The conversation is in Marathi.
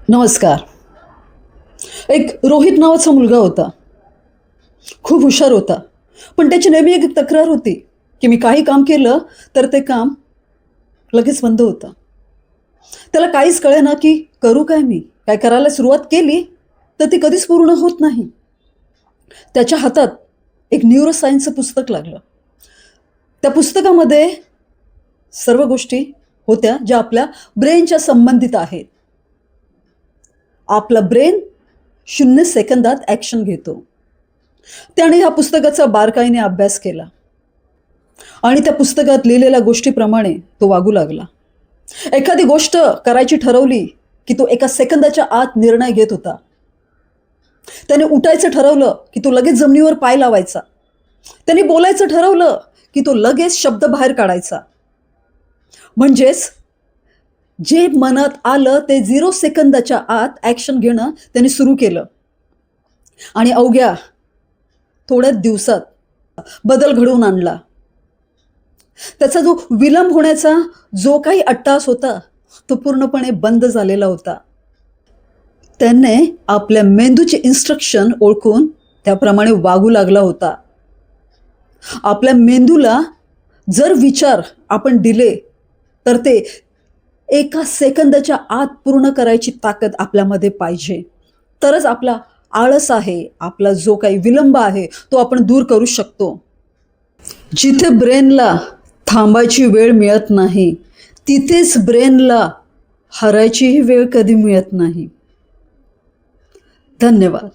नमस्कार. एक रोहित नावाचा मुलगा होता. खूप हुशार होता. पण त्याची नेहमी एक तक्रार होती, की मी काही काम केलं तर ते काम लगेच बंद होतं. त्याला काहीच कळेना की करू काय मी? काय करायला सुरुवात केली तर ती कधीच पूर्ण होत नाही. त्याच्या हातात एक न्यूरोसायन्सचं पुस्तक लागलं. त्या पुस्तकामध्ये सर्व गोष्टी होत्या ज्या आपल्या ब्रेनच्या संबंधित आहेत. आपला ब्रेन 0 सेकंदात ॲक्शन घेतो. त्याने ह्या पुस्तकाचा बारकाईने अभ्यास केला आणि त्या पुस्तकात लिहिलेल्या गोष्टीप्रमाणे तो वागू लागला. एखादी गोष्ट करायची ठरवली, की तो एका सेकंदाच्या आत निर्णय घेत होता. त्याने उठायचं ठरवलं, की तो लगेच जमिनीवर पाय लावायचा. त्याने बोलायचं ठरवलं, की तो लगेच शब्द बाहेर काढायचा. म्हणजेच जे मनात आलं ते 0 सेकंदाच्या आत ॲक्शन घेणं त्याने सुरू केलं आणि अवघ्या थोड्याच दिवसात बदल घडवून आणला. त्याचा जो विलंब होण्याचा जो काही अट्टास होता, तो पूर्णपणे बंद झालेला होता. त्याने आपल्या मेंदूचे इन्स्ट्रक्शन ओळखून त्याप्रमाणे वागू लागला होता. आपल्या मेंदूला जर विचार आपण दिले, तर ते एका सेकंदाच्या आत पूर्ण करायची ताकद आपल्यामध्ये पाहिजे. तरच आपला आळस आहे, आपला जो काही विलंब आहे, तो आपण दूर करू शकतो. जिथे ब्रेनला थांबायची वेळ मिळत नाही, तिथेच ब्रेनला हरायचीही वेळ कधी मिळत नाही. धन्यवाद.